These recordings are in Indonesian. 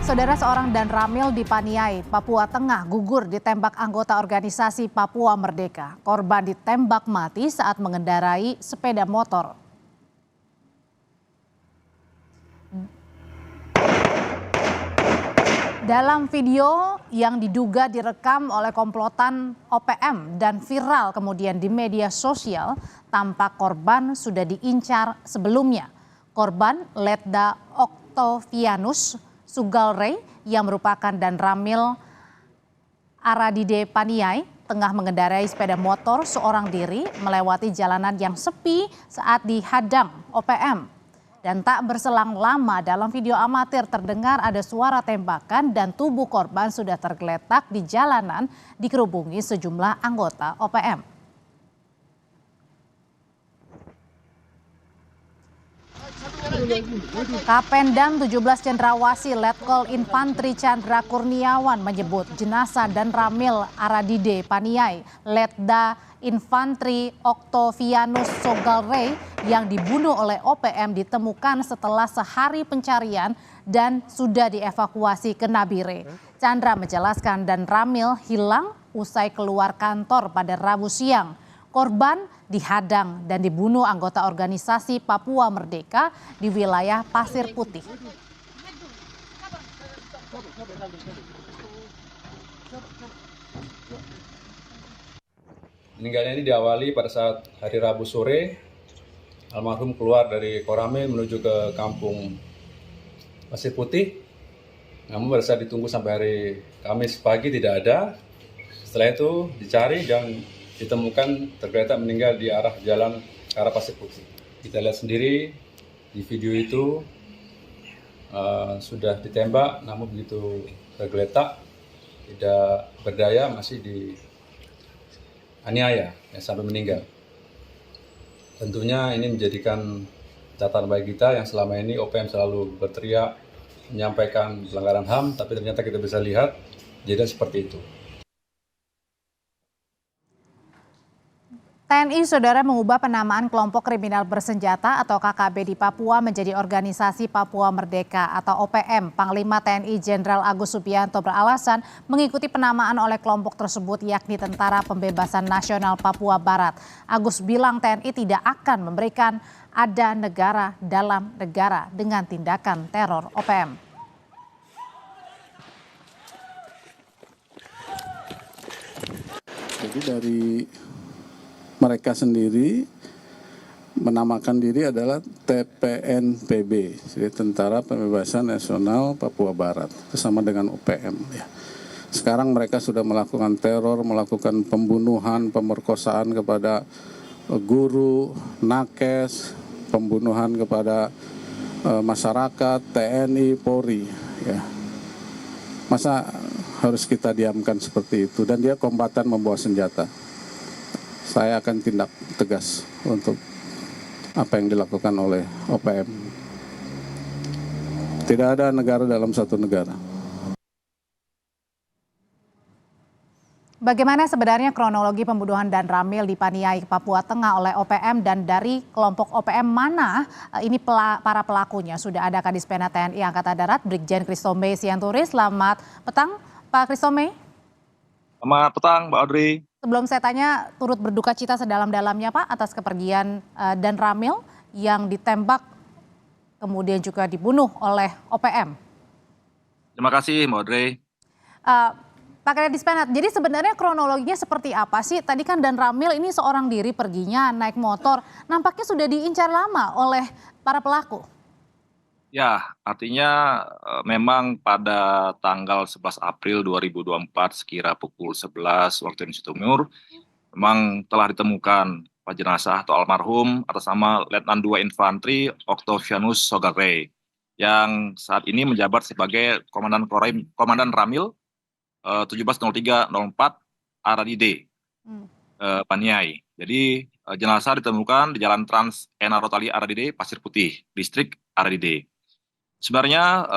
Saudara, seorang dan Ramil di Paniai, Papua Tengah gugur ditembak anggota organisasi Papua Merdeka. Korban ditembak mati saat mengendarai sepeda motor. Dalam video yang diduga direkam oleh komplotan OPM dan viral kemudian di media sosial, tampak korban sudah diincar sebelumnya. Korban Letda Octavianus Sugalrey yang merupakan dan Ramil Aradide Paniai tengah mengendarai sepeda motor seorang diri melewati jalanan yang sepi saat dihadang OPM. Dan tak berselang lama dalam video amatir terdengar ada suara tembakan dan tubuh korban sudah tergeletak di jalanan dikerubungi sejumlah anggota OPM. Kapendam 17 Cendrawasih Letkol Infantri Chandra Kurniawan menyebut jenazah dan Ramil Aradide Paniai Letda Infantri Octavianus Sugalrey yang dibunuh oleh OPM ditemukan setelah sehari pencarian dan sudah dievakuasi ke Nabire. Chandra menjelaskan dan Ramil hilang usai keluar kantor pada Rabu siang. Korban dihadang dan dibunuh anggota organisasi Papua Merdeka di wilayah Pasir Putih. Meninggalnya ini diawali pada saat hari Rabu sore, almarhum keluar dari Koramil menuju ke kampung Pasir Putih. Namun pada saat ditunggu sampai hari Kamis pagi tidak ada. Setelah itu dicari dan ditemukan tergeletak meninggal di arah jalan ke arah Pasir Putih. Kita lihat sendiri di video itu sudah ditembak, namun begitu tergeletak tidak berdaya, masih dianiaya sampai meninggal. Tentunya ini menjadikan catatan bagi kita yang selama ini OPM selalu berteriak menyampaikan pelanggaran HAM, tapi ternyata kita bisa lihat kejadian seperti itu. TNI Saudara mengubah penamaan kelompok kriminal bersenjata atau KKB di Papua menjadi Organisasi Papua Merdeka atau OPM. Panglima TNI Jenderal Agus Subianto beralasan mengikuti penamaan oleh kelompok tersebut yakni Tentara Pembebasan Nasional Papua Barat. Agus bilang TNI tidak akan memberikan ada negara dalam negara dengan tindakan teror OPM. Jadi dari mereka sendiri menamakan diri adalah TPNPB, jadi Tentara Pembebasan Nasional Papua Barat, bersama dengan OPM. Ya. Sekarang mereka sudah melakukan teror, melakukan pembunuhan, pemerkosaan kepada guru, nakes, pembunuhan kepada masyarakat, TNI, Polri. Ya. Masa harus kita diamkan seperti itu? Dan dia kombatan membawa senjata. Saya akan tindak tegas untuk apa yang dilakukan oleh OPM. Tidak ada negara dalam satu negara. Bagaimana sebenarnya kronologi pembunuhan dan Ramil di Paniai, Papua Tengah oleh OPM dan dari kelompok OPM mana ini para pelakunya? Sudah ada Kadis Penat TNI Angkatan Darat Brigjen Christombe Sianturi. Selamat petang Pak Christombe. Selamat petang Mbak Audrey. Sebelum saya tanya, turut berduka cita sedalam-dalamnya Pak atas kepergian dan Ramil yang ditembak kemudian juga dibunuh oleh OPM. Terima kasih Mbak Audrey. Pak Kadis Penat, jadi sebenarnya kronologinya seperti apa sih? Tadi kan dan Ramil ini seorang diri perginya naik motor, nampaknya sudah diincar lama oleh para pelaku. Ya, artinya memang pada tanggal 11 April 2024 sekira pukul 11 waktu Indonesia Timur, memang telah ditemukan jenazah atau almarhum atas nama Letnan 2 Infantri Octavianus Sugalrey yang saat ini menjabat sebagai Komandan Ramil 170304 Aradide Paniai. Jadi jenazah ditemukan di Jalan Trans Ena Rotali Aradide, Pasir Putih, Distrik Aradide. Sebenarnya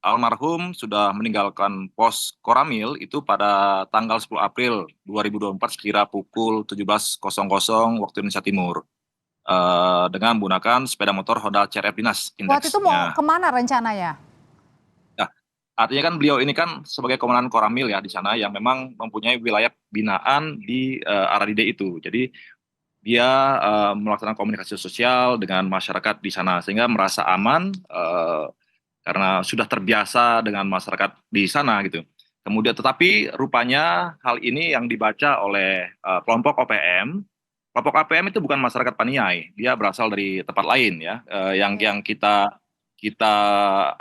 almarhum sudah meninggalkan pos Koramil itu pada tanggal 10 April 2024 sekira pukul 17.00 waktu Indonesia Timur dengan menggunakan sepeda motor Honda CR-F Dinas. Waktu itu mau kemana rencananya? Nah, Artinya kan beliau ini kan sebagai komandan Koramil ya di sana yang memang mempunyai wilayah binaan di Aradide itu. Jadi dia melaksanakan komunikasi sosial dengan masyarakat di sana sehingga merasa aman karena sudah terbiasa dengan masyarakat di sana gitu. Kemudian tetapi rupanya hal ini yang dibaca oleh kelompok OPM. Kelompok OPM itu bukan masyarakat Paniai, dia berasal dari tempat lain ya. Yang kita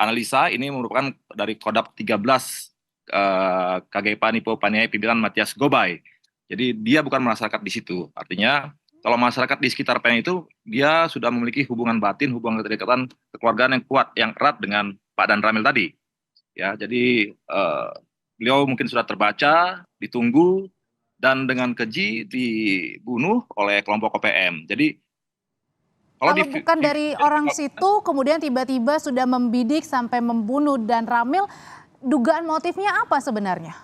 analisa ini merupakan dari Kodap 13 KGP Nipo Paniai pimpinan Matias Gobay. Jadi dia bukan masyarakat di situ. Artinya kalau masyarakat di sekitar Paniai itu dia sudah memiliki hubungan batin, hubungan keterikatan kekeluargaan yang kuat, yang erat dengan Pak Dan Ramil tadi. Ya, jadi beliau mungkin sudah terbaca, ditunggu, dan dengan keji dibunuh oleh kelompok OPM. Jadi kalau bukan dari orang situ, kemudian tiba-tiba sudah membidik sampai membunuh Dan Ramil, dugaan motifnya apa sebenarnya?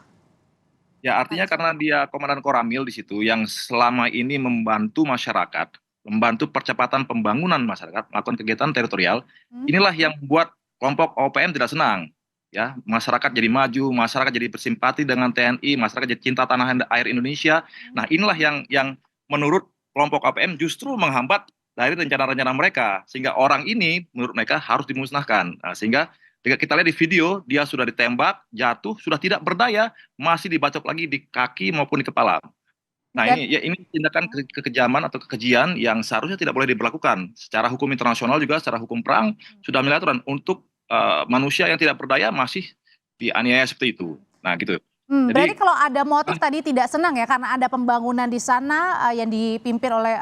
Ya, artinya karena dia komandan Koramil di situ yang selama ini membantu masyarakat, membantu percepatan pembangunan masyarakat, melakukan kegiatan teritorial, inilah yang membuat kelompok OPM tidak senang. Ya, masyarakat jadi maju, masyarakat jadi bersimpati dengan TNI, masyarakat jadi cinta tanah air Indonesia. Nah, inilah yang menurut kelompok OPM justru menghambat dari rencana-rencana mereka, sehingga orang ini menurut mereka harus dimusnahkan. Nah, sehingga kita lihat di video, dia sudah ditembak, jatuh, sudah tidak berdaya, masih dibacok lagi di kaki maupun di kepala. Nah, ini tindakan kekejaman atau kekejian yang seharusnya tidak boleh diberlakukan. Secara hukum internasional juga, secara hukum perang, sudah memiliki aturan untuk manusia yang tidak berdaya masih dianiaya seperti itu. Nah, gitu. Jadi, berarti kalau ada motif tadi tidak senang ya, karena ada pembangunan di sana yang dipimpin oleh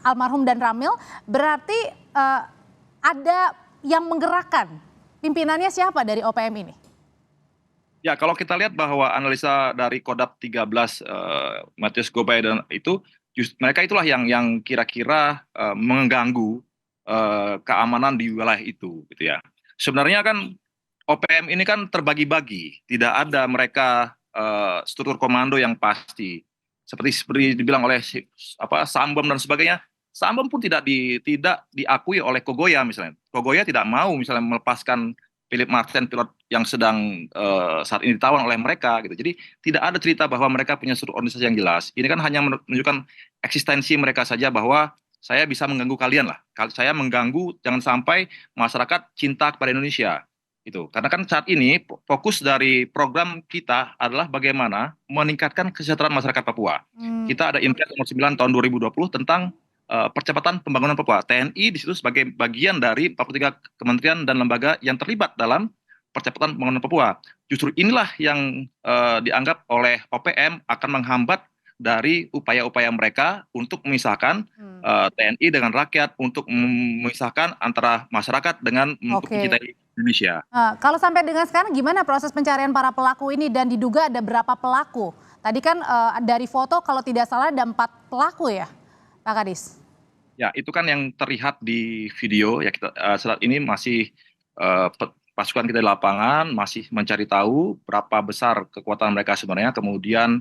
almarhum Dan Ramil, berarti ada yang menggerakkan. Pimpinannya siapa dari OPM ini? Ya, kalau kita lihat bahwa analisa dari Kodap 13 Matias Gobay dan itu, mereka itulah yang kira-kira mengganggu keamanan di wilayah itu, gitu ya. Sebenarnya kan OPM ini kan terbagi-bagi, tidak ada mereka struktur komando yang pasti. Seperti dibilang oleh Sambom dan sebagainya. Sambom pun tidak diakui oleh Kogoya misalnya. Kogoya tidak mau misalnya melepaskan Philip Martin, pilot yang sedang saat ini ditawan oleh mereka gitu. Jadi tidak ada cerita bahwa mereka punya struktur organisasi yang jelas. Ini kan hanya menunjukkan eksistensi mereka saja bahwa saya bisa mengganggu kalian lah. Saya mengganggu, jangan sampai masyarakat cinta kepada Indonesia. Gitu. Karena kan saat ini fokus dari program kita adalah bagaimana meningkatkan kesejahteraan masyarakat Papua. Kita ada Impres nomor 9 tahun 2020 tentang percepatan pembangunan Papua. TNI di situ sebagai bagian dari 43 kementerian dan lembaga yang terlibat dalam percepatan pembangunan Papua. Justru inilah yang dianggap oleh OPM akan menghambat dari upaya-upaya mereka untuk memisahkan TNI dengan rakyat, untuk memisahkan antara masyarakat dengan untuk mencintai Indonesia. Kalau sampai dengan sekarang gimana proses pencarian para pelaku ini dan diduga ada berapa pelaku? Tadi kan dari foto kalau tidak salah ada 4 pelaku ya, Pak Kadis? Ya, itu kan yang terlihat di video ya. Kita saat ini masih pasukan kita di lapangan masih mencari tahu berapa besar kekuatan mereka sebenarnya, kemudian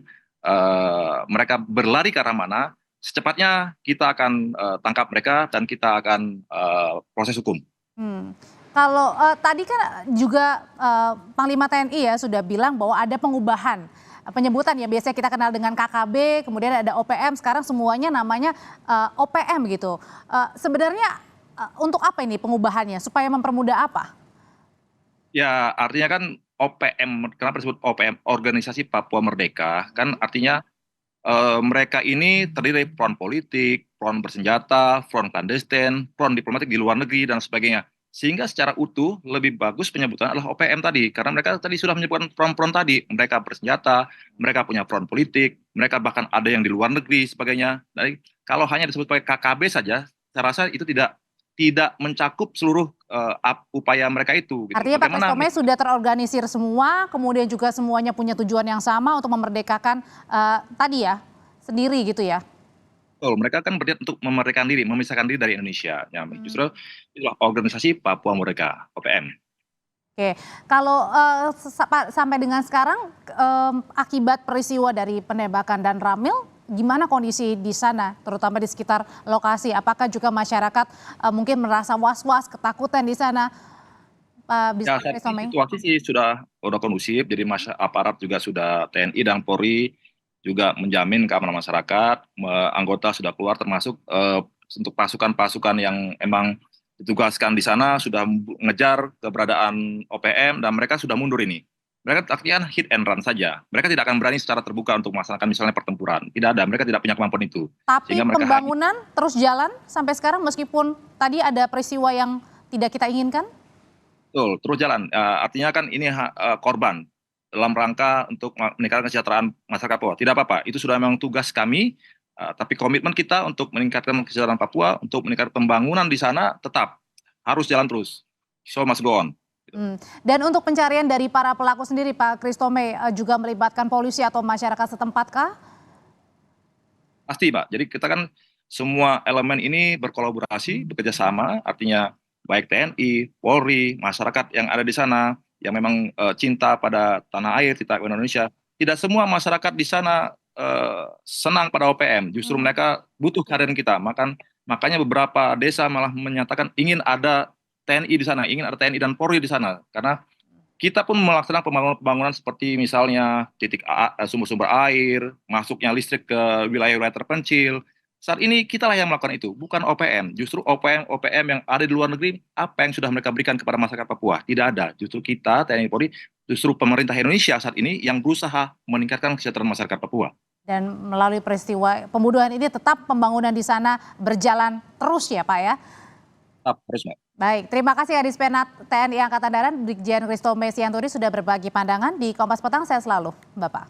mereka berlari ke arah mana, secepatnya kita akan tangkap mereka dan kita akan proses hukum. Kalau tadi kan juga Panglima TNI ya sudah bilang bahwa ada pengubahan penyebutan ya, biasanya kita kenal dengan KKB, kemudian ada OPM, sekarang semuanya namanya OPM gitu. Sebenarnya untuk apa ini pengubahannya? Supaya mempermudah apa? Ya, artinya kan OPM, kenapa disebut OPM, Organisasi Papua Merdeka, kan artinya mereka ini terdiri dari front politik, front bersenjata, front clandestine, front diplomatik di luar negeri, dan sebagainya. Sehingga secara utuh lebih bagus penyebutan adalah OPM tadi, karena mereka tadi sudah menyebutkan front-front tadi, mereka bersenjata, mereka punya front politik, mereka bahkan ada yang di luar negeri, sebagainya. Jadi kalau hanya disebut pakai KKB saja, saya rasa itu tidak mencakup seluruh upaya mereka itu. Gitu. Artinya Pak Kristome sudah terorganisir semua, kemudian juga semuanya punya tujuan yang sama untuk memerdekakan tadi ya, sendiri gitu ya? Betul, mereka kan berniat untuk memerdekakan diri, memisahkan diri dari Indonesia. Ya, justru itulah organisasi Papua Merdeka, OPM. Oke, kalau sampai dengan sekarang akibat peristiwa dari penembakan Dan Ramil, gimana kondisi di sana, terutama di sekitar lokasi? Apakah juga masyarakat mungkin merasa was-was, ketakutan di sana, Pak Ya, Bisma saat ini Kristomey? situasi sih sudah kondusif, jadi aparat juga sudah TNI dan Polri juga menjamin keamanan masyarakat, anggota sudah keluar termasuk untuk pasukan-pasukan yang emang ditugaskan di sana sudah mengejar keberadaan OPM dan mereka sudah mundur ini. Mereka artinya hit and run saja. Mereka tidak akan berani secara terbuka untuk melaksanakan misalnya pertempuran. Tidak ada, mereka tidak punya kemampuan itu. Tapi Sehingga mereka hanya pembangunan terus jalan sampai sekarang meskipun tadi ada peristiwa yang tidak kita inginkan? betul, terus jalan. Artinya kan ini korban dalam rangka untuk meningkatkan kesejahteraan masyarakat Papua. Tidak apa-apa, itu sudah memang tugas kami, tapi komitmen kita untuk meningkatkan kesejahteraan Papua, untuk meningkatkan pembangunan di sana tetap harus jalan terus. So must go on. Dan untuk pencarian dari para pelaku sendiri, Pak Kristomey, juga melibatkan polisi atau masyarakat setempat kah? Pasti, Pak. Jadi kita kan semua elemen ini berkolaborasi, bekerja sama, artinya baik TNI, Polri, masyarakat yang ada di sana, yang memang cinta pada tanah air, cinta pada Indonesia. Tidak semua masyarakat di sana senang pada OPM, justru mereka butuh kehadiran kita. Makanya beberapa desa malah menyatakan ingin ada TNI di sana, ingin ada TNI dan Polri di sana. Karena kita pun melaksanakan pembangunan seperti misalnya sumber-sumber air, masuknya listrik ke wilayah-wilayah terpencil. Saat ini kitalah yang melakukan itu, bukan OPM. Justru OPM yang ada di luar negeri, apa yang sudah mereka berikan kepada masyarakat Papua? Tidak ada. Justru kita, TNI Polri, justru pemerintah Indonesia saat ini yang berusaha meningkatkan kesejahteraan masyarakat Papua. Dan melalui peristiwa pembunuhan ini tetap pembangunan di sana berjalan terus ya Pak ya? Tetap terus, Mbak. Baik, terima kasih Kadispenat TNI Angkatan Darat Brigjen Kristomey Sianturi sudah berbagi pandangan di Kompas Petang. Saya selalu, Bapak.